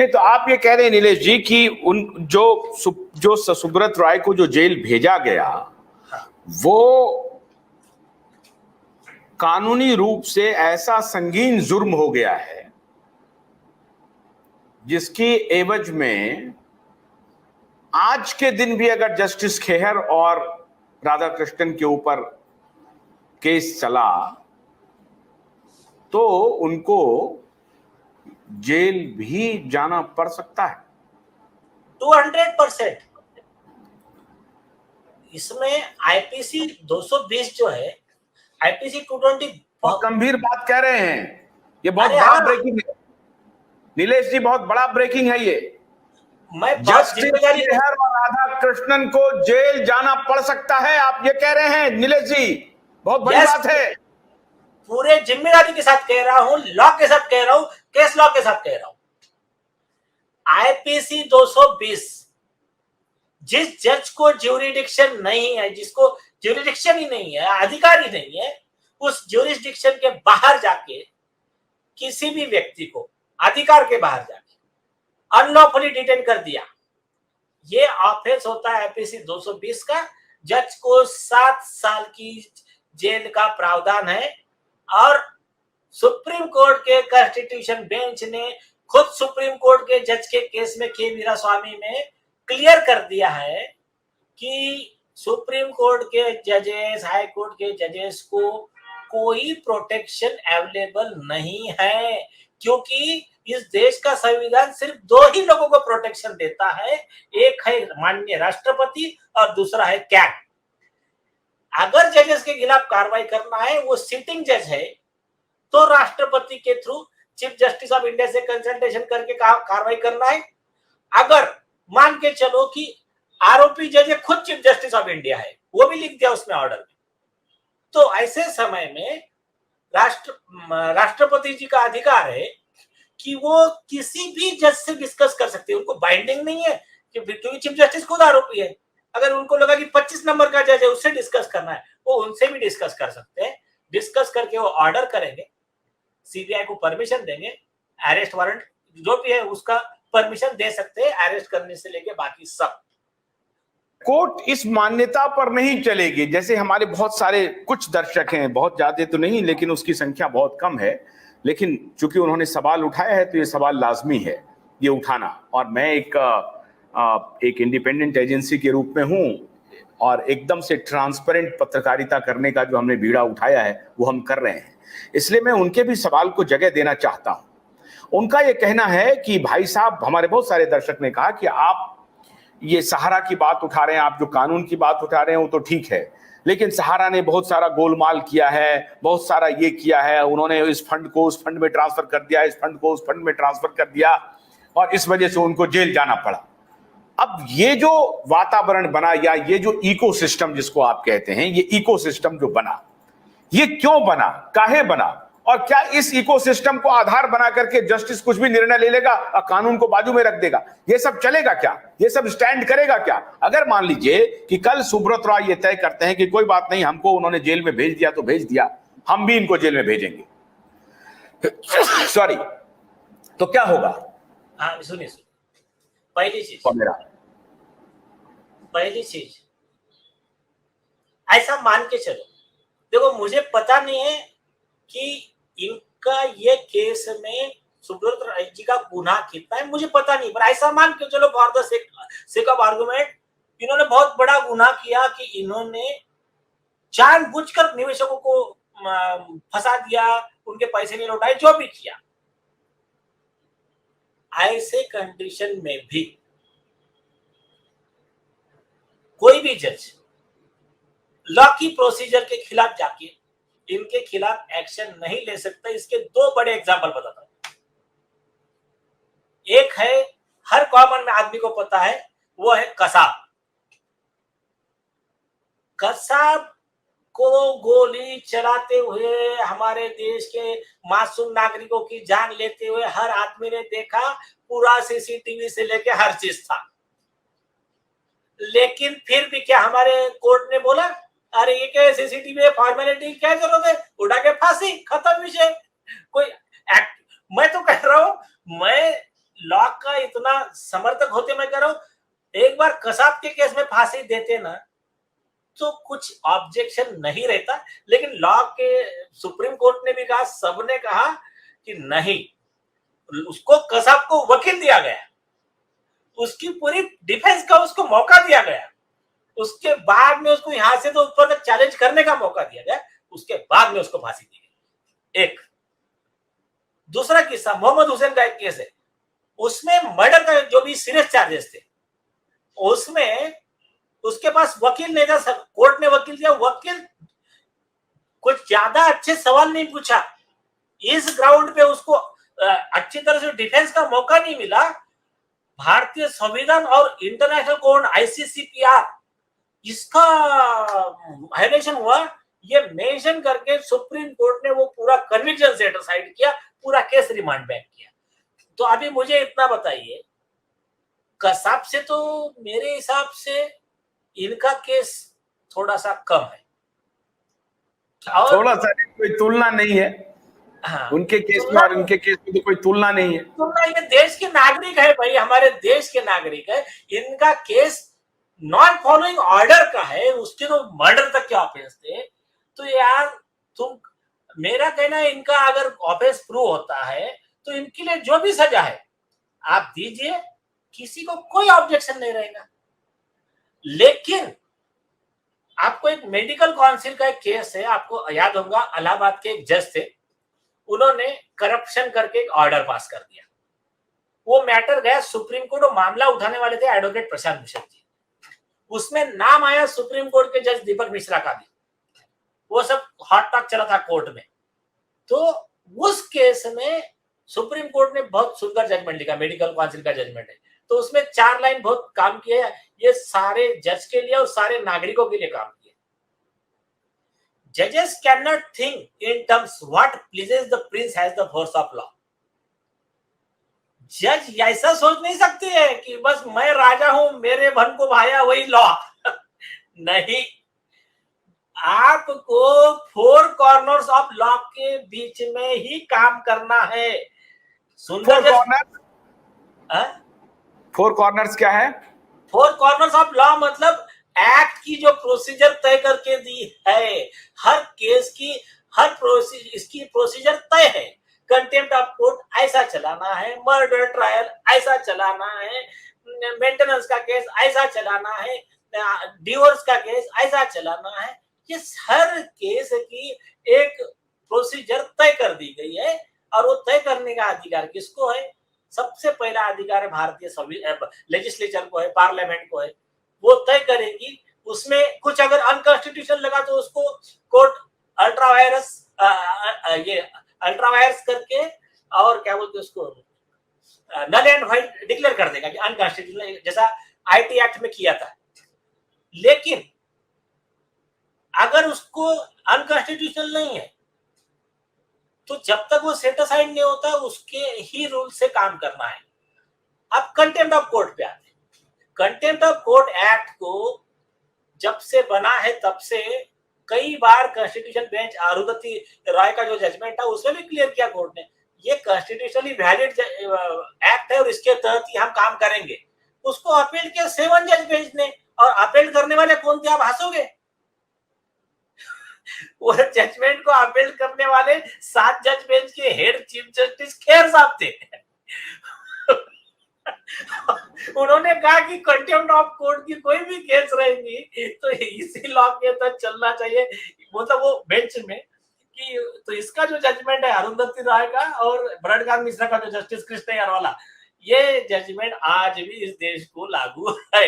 नहीं तो आप ये कह रहे हैं नीलेश जी कि उन जो सुब्रत रॉय को जो जेल भेजा गया, वो कानूनी रूप से ऐसा संगीन जुर्म हो गया है जिसकी एवज में आज के दिन भी अगर जस्टिस खेहर और राधाकृष्णन के ऊपर केस चला तो उनको जेल भी जाना पड़ सकता है। 200%। इसमें आईपीसी 220 जो है, आईपीसी 220 बहुत गंभीर बात कह रहे हैं, ये बहुत बड़ा हाँ, ब्रेकिंग है नीलेश जी, बहुत बड़ा ब्रेकिंग है ये। मैं जस्टिस खेहर और राधाकृष्णन को जेल जाना पड़ सकता है, आप ये कह रहे हैं नीलेश जी, बहुत बड़ी बात है। पूरे जिम्मेदारी के साथ कह रहा हूं, लॉ के साथ कह रहा हूं, केस लॉ के साथ कह रहा हूं। आईपीसी 220 जिस जज को ज्यूरिडिक्शन नहीं है, जिसको ज्यूरिडिक्शन ही नहीं है, अधिकार ही नहीं है, उस ज्यूरिडिक्शन के बाहर जाके किसी भी व्यक्ति को अधिकार के बाहर जाके अनलॉफुली डिटेन कर दिया, ये ऑफेंस होता है आईपीसी 220 का। जज को 7 साल की जेल का प्रावधान है और सुप्रीम कोर्ट के कॉन्स्टिट्यूशन बेंच ने खुद सुप्रीम कोर्ट के जज के केस में के वीरास्वामी में क्लियर कर दिया है कि सुप्रीम कोर्ट के जजेस, हाई कोर्ट के जजेस को कोई प्रोटेक्शन अवेलेबल नहीं है, क्योंकि इस देश का संविधान सिर्फ 2 ही लोगों को प्रोटेक्शन देता है, एक है माननीय राष्ट्रपति और दूसरा है कैग। अगर जजेस के खिलाफ कार्रवाई करना है, वो सिटिंग जज है, तो राष्ट्रपति के through chief justice of India से कंसल्टेशन करके कार्रवाई करना है। अगर मान के चलो कि आरोपी जज खुद चीफ जस्टिस ऑफ इंडिया है, वो भी लिख दिया उसमें ऑर्डर में, तो ऐसे समय में राष्ट्रपति जी का अधिकार है कि वो किसी भी जज से डिस्कस कर सकते हैं। उनको बाइंडिंग नहीं है क्योंकि चीफ जस्टिस खुद आरोपी है। अगर उनको लगा कि 25 नंबर का जज है, उससे डिस्कस करना है, वो उनसे भी डिस्कस कर सकते हैं। डिस्कस करके वो ऑर्डर करेंगे, सीबीआई को परमिशन देंगे, अरेस्ट वारंट जो भी है उसका परमिशन दे सकते हैं, अरेस्ट करने से लेके बाकी सब। कोर्ट इस मान्यता पर नहीं चलेगी, जैसे हमारे बहुत सारे कुछ दर्शक हैं, बहुत ज्यादा तो नहीं लेकिन उसकी संख्या बहुत कम है, लेकिन चूंकि उन्होंने सवाल उठाया है तो ये सवाल लाजमी है ये उठाना। और मैं एक इंडिपेंडेंट एजेंसी के रूप में हूं और एकदम से ट्रांसपेरेंट पत्रकारिता करने का जो हमने बीड़ा उठाया है वो हम कर रहे हैं, इसलिए मैं उनके भी सवाल को जगह देना चाहता हूं। उनका ये कहना है कि भाई साहब, हमारे बहुत सारे दर्शक ने कहा कि आप ये सहारा की बात उठा रहे हैं, आप जो कानून की बात उठा रहे हैं वो तो ठीक है, लेकिन सहारा ने बहुत सारा गोलमाल किया है, बहुत सारा ये किया है, उन्होंने इस फंड को उस फंड में ट्रांसफर कर दिया, इस फंड को उस फंड में ट्रांसफर कर दिया और इस वजह से उनको जेल जाना पड़ा। अब ये जो वातावरण बना या ये जो इकोसिस्टम जिसको आप कहते हैं, ये इकोसिस्टम जो बना, ये क्यों बना, काहे बना, और क्या इस इकोसिस्टम को आधार बना करके जस्टिस कुछ भी निर्णय ले लेगा और कानून को बाजू में रख देगा? ये सब चलेगा क्या? ये सब स्टैंड करेगा क्या? अगर मान लीजिए कि कल सुब्रत रॉय ये तय करते हैं कि कोई बात नहीं, हमको उन्होंने जेल में भेज दिया तो भेज दिया, हम भी इनको जेल में भेजेंगे सॉरी, तो क्या होगा? हाँ सुनिए, पहली चीज ऐसा मान के चलो, देखो मुझे पता नहीं है कि इनका ये केस में सुब्रत रॉय जी का गुनाह कितना है, मुझे पता नहीं, पर ऐसा मान के चलो for the sake of argument, इन्होंने बहुत बड़ा गुनाह किया कि इन्होंने जानबूझकर निवेशकों को फंसा दिया, उनके पैसे नहीं लौटाए, जो भी किया। ऐसे कंडीशन में भी कोई भी जज लॉ की प्रोसीजर के खिलाफ जाके इनके खिलाफ एक्शन नहीं ले सकता। इसके 2 बड़े एग्जांपल बताता हूं। एक है हर कॉमन आदमी को पता है, वो है कसाब। कसाब को गोली चलाते हुए हमारे देश के मासूम नागरिकों की जान लेते हुए हर आदमी ने देखा, पूरा सीसीटीवी से लेके हर चीज था, लेकिन फिर भी क्या हमारे कोर्ट ने बोला, अरे ये क्या सीसीटीवी फॉर्मेलिटी, क्या जरूरत है, उठा के फांसी, खत्म विषय। कोई एक्ट, मैं तो कह रहा हूं, मैं लॉ का इतना समर्थक होते, मैं कह रहा हूं एक बार कसाब के केस में फांसी देते ना तो कुछ ऑब्जेक्शन नहीं रहता, लेकिन लॉ के सुप्रीम कोर्ट ने भी कहा, सबने कहा कि नहीं, उसको कसाब को वकील दिया गया, उसकी पूरी डिफेंस का उसको मौका दिया गया, उसके बाद में उसको यहां से तो ऊपर तक चैलेंज करने का मौका दिया गया, उसके बाद में उसको फांसी दी गई। एक दूसरा किस्सा मोहम्मद हुसैन का एक केस है, उसमें मर्डर का जो भी सीरियस चार्जेस थे, उसमें उसके पास वकील नहीं था, कोर्ट ने वकील दिया, वकील कुछ ज्यादा अच्छे सवाल नहीं पूछा, इस ग्राउंड पे उसको अच्छी तरह से डिफेंस का मौका नहीं मिला। भारतीय संविधान और इंटरनेशनल कोड आईसीसीपीआर इसका वायलेशन हुआ, ये मेंशन करके सुप्रीम कोर्ट ने वो पूरा कन्विक्शन सेट असाइड किया, पूरा केस रिमांड बैक किया। तो अभी मुझे इतना बताइए, कसाब से तो मेरे हिसाब से इनका केस थोड़ा सा कम है, और थोड़ा सा कोई तुलना नहीं है। हाँ, उनके केस में और इनके केस में तो कोई तुलना नहीं है। तुलना, ये देश के नागरिक है भाई, हमारे देश के नागरिक है, इनका केस नॉन फॉलोइंग ऑर्डर का है, उसके तो मर्डर तक के ऑफेंस थे। तो यार तुम, मेरा कहना है इनका अगर ऑफेंस प्रूव होता है तो इनके लिए जो भी सजा है आप दीजिए, किसी को कोई ऑब्जेक्शन नहीं रहेगा। लेकिन आपको एक मेडिकल काउंसिल का एक केस है, आपको याद होगा, इलाहाबाद के एक जज थे, उन्होंने करप्शन करके एक ऑर्डर पास कर दिया, वो मैटर गया सुप्रीम कोर्ट, और मामला उठाने वाले थे एडवोकेट प्रशांत भूषण जी, उसमें नाम आया सुप्रीम कोर्ट के जज दीपक मिश्रा का भी, वो सब हॉट टॉक चला था कोर्ट में। तो उस केस में सुप्रीम कोर्ट ने बहुत सुंदर जजमेंट लिखा, मेडिकल काउंसिल का जजमेंट है, तो उसमें 4 लाइन बहुत काम किए, ये सारे जज के लिए और सारे नागरिकों के लिए काम किए। Judges cannot think in terms what pleases the prince has the force of law. जज ऐसा सोच नहीं सकते हैं कि बस मैं राजा हूं, मेरे भन को भाया वही लॉ। नहीं, आपको 4 कॉर्नर्स ऑफ लॉ के बीच में ही काम करना है। सुंदर 4 कॉर्नर्स क्या है? 4 कॉर्नर्स ऑफ लॉ मतलब एक्ट की जो प्रोसीजर तय करके दी है, हर केस की हर इसकी प्रोसीजर तय है। कंटेम्प्ट ऑफ कोर्ट ऐसा चलाना है, मर्डर ट्रायल ऐसा चलाना है, मेंटेनेंस का केस ऐसा चलाना है, डिवोर्स का केस ऐसा चलाना है। ये हर केस की एक प्रोसीजर तय कर दी गई है, और वो तय करने का अधिकार किसको है? सबसे पहला अधिकार है भारतीय लेजिस्लेचर को है, पार्लियामेंट को है, वो तय करेगी। उसमें कुछ अगर अनकॉन्स्टिट्यूशनल लगा तो उसको कोर्ट अल्ट्रावायरस करके, और क्या बोलते उसको, नल एंड वाइड डिक्लेयर कर देगा कि अनकॉन्स्टिट्यूशनल, जैसा आईटी एक्ट में किया था। लेकिन अगर उसको अनकॉन्स्टिट्यूशनल नहीं है तो जब तक वो सेट असाइड नहीं होता, उसके ही रूल से काम करना है। अब कंटेम्प्ट ऑफ कोर्ट पे आते हैं। कंटेम्प्ट ऑफ कोर्ट एक्ट को जब से बना है तब से कई बार कॉन्स्टिट्यूशन बेंच, अरुंधति रॉय का जो जजमेंट था उसमें भी क्लियर किया कोर्ट ने, ये कॉन्स्टिट्यूशनली वैलिड एक्ट है और इसके तहत ही हम काम करेंगे। उसको अपील किया 7 जज बेंच ने, और अपील करने वाले कौन थे आप हंसोगे? वो जजमेंट को अपील करने वाले 7 जज बेंच के हेड चीफ जस्टिस खेर साहब थे। उन्होंने कहा कि कंटेम्प्ट ऑफ कोर्ट की कोई भी केस रहेगी तो इसी लॉ के तहत चलना चाहिए, मतलब वो बेंच में कि, तो इसका जो जजमेंट है अरुंधति राय का और बृहदकांत मिश्रा का जो जस्टिस कृष्ण यारवाला, ये जजमेंट आज भी इस देश को लागू है।